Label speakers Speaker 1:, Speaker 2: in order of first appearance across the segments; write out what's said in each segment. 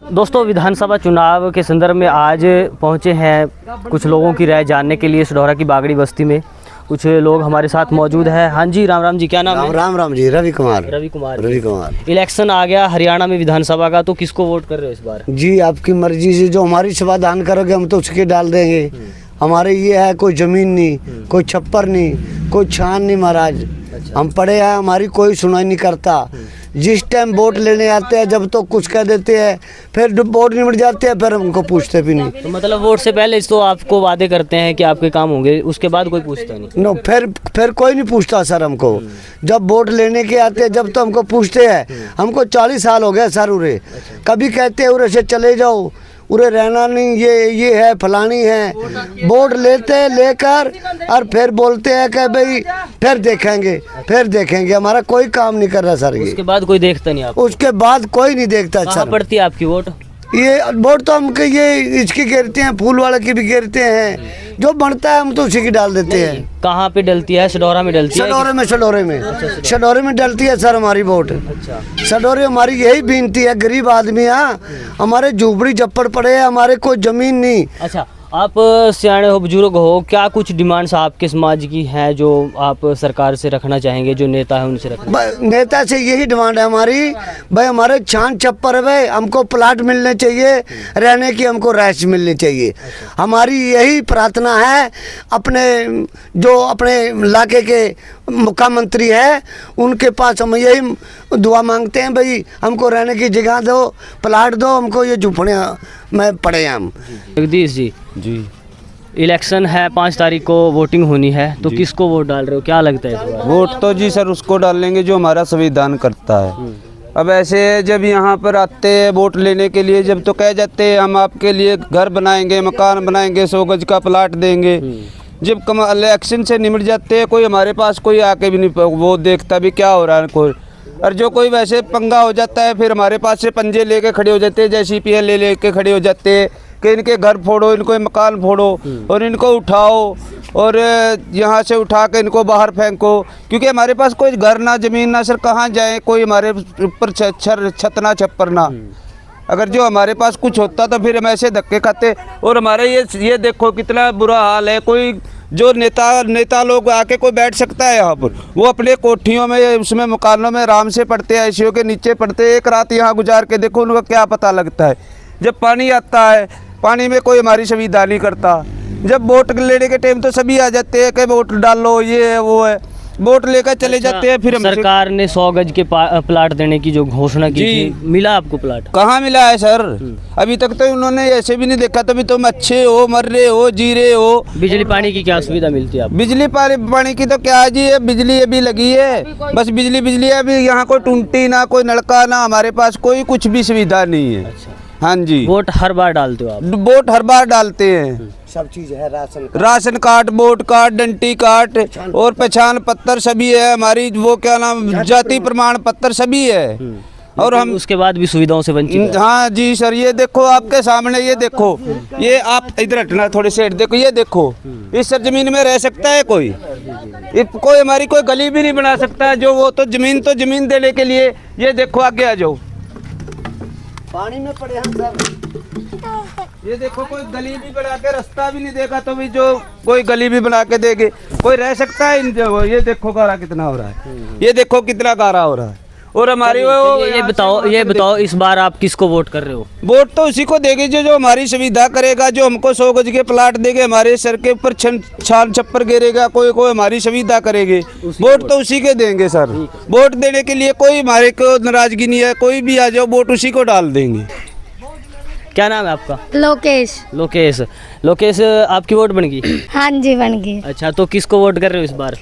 Speaker 1: दोस्तों, विधानसभा चुनाव के संदर्भ में आज पहुंचे हैं कुछ लोगों की राय जानने के लिए सढौरा की बागड़ी बस्ती में। कुछ लोग हमारे साथ मौजूद हैं। हाँ जी, राम राम जी, क्या नाम है?
Speaker 2: राम जी, रवि कुमार।
Speaker 1: इलेक्शन आ गया हरियाणा में विधानसभा का, तो किसको वोट कर रहे हो इस बार?
Speaker 2: जी, आपकी मर्जी से जो हमारी सेवा दान करोगे हम तो उसके डाल देंगे। हमारे ये है, कोई जमीन नहीं, कोई छप्पर नहीं, कोई छान नहीं महाराज।
Speaker 1: अच्छा।
Speaker 2: हम पढ़े हैं, हमारी कोई सुनाई नहीं करता। जिस टाइम वोट लेने आते हैं जब तो कुछ कह देते हैं, फिर वोट निमट जाते हैं, फिर हमको पूछते भी नहीं।
Speaker 1: तो मतलब वोट से पहले तो आपको वादे करते हैं कि आपके काम होंगे, उसके बाद कोई पूछता नहीं?
Speaker 2: नो, फिर कोई नहीं पूछता सर हमको। जब वोट लेने के आते हैं जब तो हमको पूछते हैं। हमको 40 साल हो गए सर उरे। कभी कहते हैं उरे से चले जाओ, उरे रहना नहीं, ये है फलानी है। वोट लेकर और फिर बोलते हैं कि भाई फिर देखेंगे। हमारा कोई काम नहीं कर रहा सर।
Speaker 1: उसके बाद कोई देखता नहीं आपको?
Speaker 2: उसके बाद कोई नहीं देखता सर।
Speaker 1: कहाँ पड़ती है आपकी वोट?
Speaker 2: ये वोट तो हम ये इसकी गिरते हैं, फूल वाले की भी गिरते हैं। जो बनता है हम तो उसी की डाल देते हैं।
Speaker 1: कहाँ पे डलती है? सढौरा में डलती है?
Speaker 2: सढौरे में डलती है सर हमारी वोट।
Speaker 1: अच्छा।
Speaker 2: सढौरे हमारी यही विनती है, गरीब आदमी है, हमारे झोपड़ी झप्पड़ पड़े हैं, हमारे कोई जमीन नहीं।
Speaker 1: अच्छा, आप सियाने हो, बुजुर्ग हो, क्या कुछ डिमांड्स आपके समाज की हैं जो आप सरकार से रखना चाहेंगे, जो नेता है उनसे रखना?
Speaker 2: नेता से यही डिमांड है हमारी, भाई हमारे छान छप्पर है, हमको प्लाट मिलने चाहिए, रहने की हमको रैश मिलनी चाहिए। हमारी यही प्रार्थना है। अपने इलाके के मुख्यमंत्री है उनके पास हम यही दुआ मांगते हैं, भाई हमको रहने की जगह दो, प्लाट दो, हमको ये झुपड़ियाँ में पड़े हैं हम।
Speaker 1: जगदीश जी, इलेक्शन है, 5 तारीख को वोटिंग होनी है, तो किसको वोट डाल रहे हो? क्या लगता है इस बार?
Speaker 3: वोट तो जी सर उसको डालेंगे जो हमारा संविधान करता है। अब ऐसे जब यहाँ पर आते हैं वोट लेने के लिए, जब तो कह जाते हैं हम आपके लिए घर बनाएंगे, मकान बनाएंगे, 100 गज का प्लाट देंगे। जब इलेक्शन से निमट जाते हैं, कोई हमारे पास कोई आके भी नहीं वो देखता भी क्या हो रहा है कोई। और जो कोई वैसे पंगा हो जाता है फिर हमारे पास से पंजे लेके खड़े हो जाते हैं, जैसे CPL लेके खड़े हो जाते हैं कि इनके घर फोड़ो, इनको मकान फोड़ो और इनको उठाओ और यहाँ से उठा के इनको बाहर फेंको। क्योंकि हमारे पास कोई घर ना जमीन ना सर, कहाँ जाए, कोई हमारे ऊपर छत ना छप्पर ना। अगर जो हमारे पास कुछ होता तो फिर हम ऐसे धक्के खाते। और हमारे ये देखो कितना बुरा हाल है। कोई जो नेता लोग आके कोई बैठ सकता है यहाँ पर, वो अपने कोठियों में उसमें मकानों में आराम से पढ़ते हैं, ICU के नीचे पढ़ते हैं। एक रात यहाँ गुजार के देखो उनका क्या पता लगता है। जब पानी आता है, पानी में कोई हमारी सुविधा नहीं करता। जब वोट लेने के टाइम तो सभी आ जाते हैं कि वोट डालो, ये है वो है, वोट लेकर चले जाते हैं। फिर
Speaker 1: सरकार ने 100 गज के प्लाट देने की जो घोषणा की थी, मिला आपको प्लाट?
Speaker 3: कहाँ मिला है सर? अभी तक तो उन्होंने ऐसे भी नहीं देखा। तभी तुम अच्छे हो, मर रहे हो, जी रहे हो।
Speaker 1: बिजली पानी की क्या सुविधा मिलती है आपको?
Speaker 3: बिजली पानी की तो क्या है जी, ये बिजली अभी लगी है, बस बिजली है। अभी यहाँ कोई टूंटी ना कोई नलका ना, हमारे पास कोई कुछ भी सुविधा नहीं है।
Speaker 1: अच्छा।
Speaker 3: हाँ जी।
Speaker 1: वोट हर बार डालते हो आप?
Speaker 3: वोट हर बार डालते हैं।
Speaker 2: सब चीज है,
Speaker 3: राशन कार्ड, वोट कार्ड, डंटी कार्ड और पहचान पत्र सभी है हमारी। वो क्या नाम, जाति प्रमाण पत्र सभी है। और हम
Speaker 1: उसके बाद भी सुविधाओं से वंचित?
Speaker 3: हाँ जी सर, ये देखो आपके सामने, ये देखो, ये आप इधर हटना थोड़े से, देखो ये देखो, इस सरजमीन में रह सकता है कोई? कोई हमारी कोई गली भी नहीं बना सकता है। जो वो तो जमीन देने के लिए, ये देखो आगे आ जाओ,
Speaker 2: पानी में पड़े हैं सर।
Speaker 3: ये देखो कोई गली भी बना के, रास्ता भी नहीं देगा तो भी जो कोई गली भी बना के देंगे, कोई रह सकता है? ये देखो गारा कितना हो रहा है, ये देखो कितना गारा हो रहा है। और हमारी
Speaker 1: ये बताओ इस बार आप किसको वोट कर रहे हो?
Speaker 3: वोट तो उसी को देंगे जो हमारी सुविधा करेगा, जो हमको 100 गज के प्लाट देंगे, हमारे सर के ऊपर छान छप्पर गिरेगा, कोई हमारी सुविधा करेंगे। वोट तो उसी के देंगे सर। वोट देने के लिए कोई हमारे को नाराजगी नहीं है, कोई भी आ जाओ, वोट उसी को डाल देंगे।
Speaker 1: क्या नाम है आपका? लोकेश, आपकी वोट बन गई?
Speaker 4: हाँ जी, बन गई।
Speaker 1: अच्छा, तो किसको वोट कर रहे हो इस बार?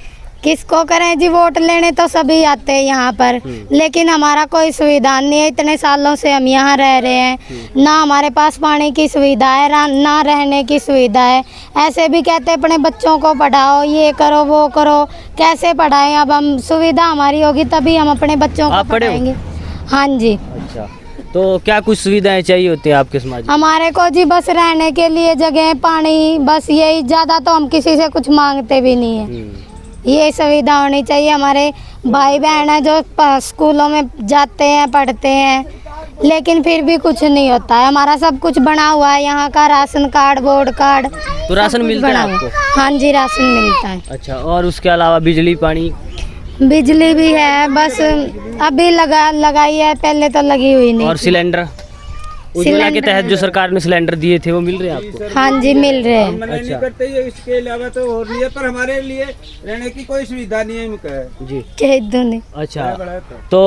Speaker 4: किसको करें जी, वोट लेने तो सभी आते हैं यहाँ पर, लेकिन हमारा कोई सुविधा नहीं है। इतने सालों से हम यहाँ रह रहे हैं, ना हमारे पास पानी की सुविधा है, ना रहने की सुविधा है। ऐसे भी कहते हैं अपने बच्चों को पढ़ाओ, ये करो वो करो, कैसे पढ़ाएं? अब हम सुविधा हमारी होगी तभी हम अपने बच्चों को पढ़ाएंगे। हाँ जी।
Speaker 1: अच्छा, तो क्या कुछ सुविधाएं चाहिए होती है आपके समाज में?
Speaker 4: हमारे को जी बस रहने के लिए जगह, पानी, बस यही। ज़्यादा तो हम किसी से कुछ मांगते भी नहीं है। ये सुविधा होनी चाहिए। हमारे भाई बहन है जो स्कूलों में जाते हैं, पढ़ते हैं, लेकिन फिर भी कुछ नहीं होता है। हमारा सब कुछ बना हुआ है, यहाँ का राशन कार्ड, वोट कार्ड।
Speaker 1: तो राशन
Speaker 4: सब कुछ
Speaker 1: मिलता है
Speaker 4: बना हुआ
Speaker 1: आपको?
Speaker 4: हाँ जी, राशन मिलता है।
Speaker 1: अच्छा, और उसके अलावा बिजली पानी?
Speaker 4: बिजली भी है, बस अभी लगाई है, पहले तो लगी हुई नहीं
Speaker 1: और
Speaker 4: थी।
Speaker 1: सिलेंडर? उज्ज्वला के तहत जो सरकार ने सिलेंडर दिए थे वो मिल रहे हैं आपको?
Speaker 4: हाँ जी, मिल रहे हैं।
Speaker 3: नहीं करते ये, इसके अलावा तो और नहीं है, पर हमारे लिए रहने की कोई सुविधा नहीं है इनका।
Speaker 1: जी।
Speaker 4: कह दो नहीं।
Speaker 1: अच्छा, तो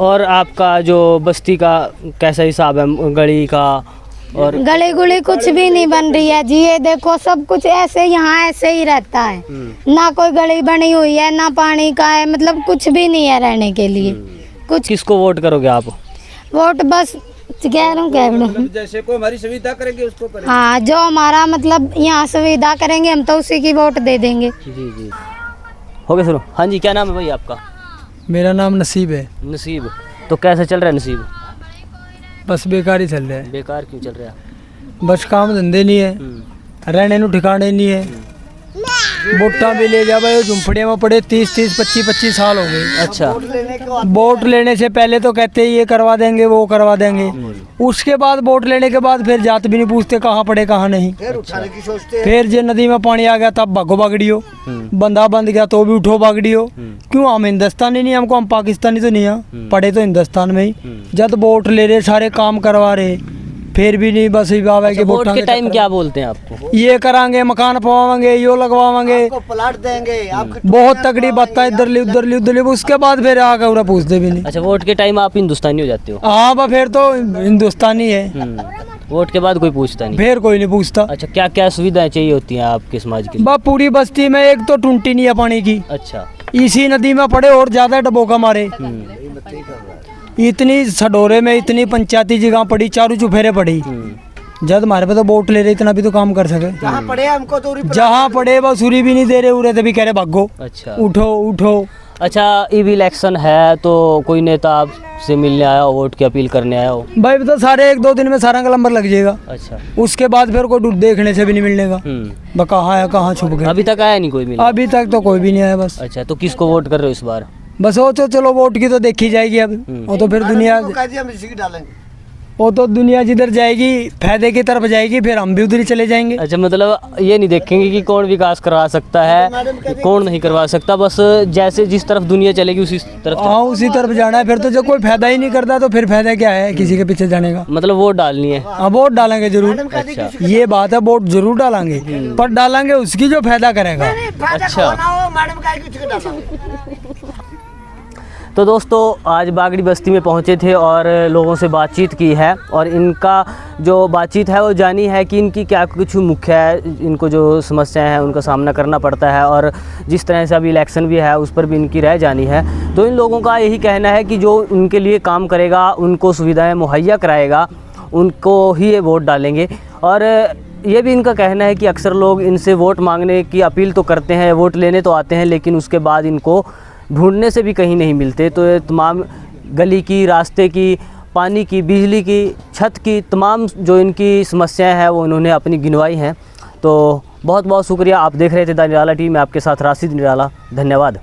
Speaker 1: और आपका जो बस्ती का कैसा हिसाब है, गली का? और
Speaker 4: गली गुली कुछ भी नहीं बन रही है जी, ये देखो सब कुछ ऐसे यहाँ ऐसे ही रहता है। ना कोई गली बनी हुई है, ना पानी का है, मतलब कुछ भी नहीं है रहने के लिए कुछ।
Speaker 1: किसको वोट करोगे आप?
Speaker 4: वोट बस कह रहा हूँ
Speaker 3: जैसे को हमारी सुविधा करेंगे उसको करेंगे।
Speaker 4: हाँ, जो हमारा मतलब यहाँ सुविधा करेंगे हम तो उसी की वोट दे देंगे।
Speaker 1: जी जी, हो गया सुनो। हाँ जी, क्या नाम है भाई आपका?
Speaker 5: मेरा नाम नसीब है।
Speaker 1: नसीब। तो कैसे चल रहा है नसीब?
Speaker 5: बस बेकार ही चल रहा है।
Speaker 1: बेकार क्यों चल रहा है?
Speaker 5: बस काम धंधे नहीं है, रहने ਨੂੰ ठिकाने नहीं है। वोटा भी ले जा भाई, झुंपड़िया में पड़े 30-30, 25-25 साल हो गए।
Speaker 1: अच्छा,
Speaker 5: वोट लेने से पहले तो कहते हैं ये करवा देंगे, वो करवा देंगे। उसके बाद वोट लेने के बाद फिर जात भी नहीं पूछते कहाँ पड़े कहाँ नहीं।
Speaker 2: फिर उठाने की सोचते हैं।
Speaker 5: फिर जो नदी में पानी आ गया तब भागो बागड़ियो, बंदा बंद गया तो भी उठो बागड़ियो। क्यों? हम हिंदुस्तानी नहीं, हमको हम पाकिस्तानी तो नहीं है, पढ़े तो हिंदुस्तान में ही। जब वोट ले रहे, सारे काम करवा रहे, फिर भी नहीं बस बाबा के
Speaker 1: वोट के टाइम क्या बोलते हैं आपको?
Speaker 5: ये कराएंगे, मकान पवाएंगे, यो लगवाएंगे,
Speaker 2: आपको प्लाट देंगे, आपको
Speaker 5: बहुत तगड़ी बात है, इधर ली उधर ली उधर ली। उसके बाद फिर आकर पूरा पूछते भी नहीं।
Speaker 1: अच्छा, वोट के टाइम आप हिंदुस्तानी हो जाते हो?
Speaker 5: हाँ बा, फिर तो हिंदुस्तानी है।
Speaker 1: वोट के बाद कोई पूछता नहीं?
Speaker 5: फिर कोई नहीं पूछता।
Speaker 1: अच्छा, क्या क्या सुविधाएं चाहिए होती हैं आपके समाज के लिए?
Speaker 5: बा पूरी बस्ती में एक तो टूंटी नहीं है पानी की,
Speaker 1: अच्छा।
Speaker 5: इसी नदी में पड़े और ज्यादा डबोका मारे। इतनी सडोरे में इतनी पंचायती जगह पड़ी, चारों चुफेरे पड़ी। जब हमारे पे तो वोट ले रहे, इतना भी तो काम कर सके।
Speaker 2: जहाँ पड़े हमको तो
Speaker 5: जहाँ पड़े बस उरी भी नहीं दे रहे, उरे तभी कह रहे भागो,
Speaker 1: अच्छा,
Speaker 5: उठो उठो।
Speaker 1: अच्छा, अब इलेक्शन है तो कोई नेता आपसे मिलने आया हो, वोट की अपील करने आया हो?
Speaker 5: भाई तो सारे 1-2 दिन में सारा का नंबर लग जाएगा।
Speaker 1: अच्छा।
Speaker 5: उसके बाद फिर कोई देखने से भी नहीं मिलेगा, कहाँ है कहाँ छुप गया।
Speaker 1: अभी तक आया नहीं कोई मिलने?
Speaker 5: अभी तक तो कोई भी नहीं आया बस।
Speaker 1: अच्छा, तो किसको वोट कर रहे हो इस बार?
Speaker 5: बस वो तो चलो वोट की तो देखी जाएगी अब, वो तो फिर दुनिया,
Speaker 2: हम इसी की डालेंगे।
Speaker 5: वो तो दुनिया जिधर जाएगी फायदे की तरफ जाएगी, फिर हम भी उधर ही चले जाएंगे।
Speaker 1: अच्छा, मतलब ये नहीं देखेंगे कि कौन विकास करवा सकता है, कौन नहीं करवा सकता, बस जैसे जिस तरफ दुनिया चलेगी उसी तरफ
Speaker 5: हाँ उसी तरफ जाना है। फिर तो जब कोई फायदा ही नहीं करता तो फिर फायदा क्या है किसी के पीछे जाने का।
Speaker 1: मतलब वोट डालनी है?
Speaker 5: हाँ वोट डालेंगे जरूर।
Speaker 1: अच्छा।
Speaker 5: ये बात है, वोट जरूर डालेंगे, पर डालेंगे उसकी जो फायदा करेगा।
Speaker 1: अच्छा। तो दोस्तों, आज बागड़ी बस्ती में पहुंचे थे और लोगों से बातचीत की है, और इनका जो बातचीत है वो जानी है कि इनकी क्या कुछ मुख्य है, इनको जो समस्याएं हैं उनका सामना करना पड़ता है, और जिस तरह से अभी इलेक्शन भी है उस पर भी इनकी राय जानी है। तो इन लोगों का यही कहना है कि जो उनके लिए काम करेगा, उनको सुविधाएँ मुहैया कराएगा, उनको ही ये वोट डालेंगे। और ये भी इनका कहना है कि अक्सर लोग इनसे वोट मांगने की अपील तो करते हैं, वोट लेने तो आते हैं, लेकिन उसके बाद इनको ढूंढने से भी कहीं नहीं मिलते। तो ये तमाम गली की, रास्ते की, पानी की, बिजली की, छत की तमाम जो इनकी समस्याएं हैं वो इन्होंने अपनी गिनवाई हैं। तो बहुत बहुत शुक्रिया। आप देख रहे थे द निराला टीवी में, आपके साथ राशिद निराला। धन्यवाद।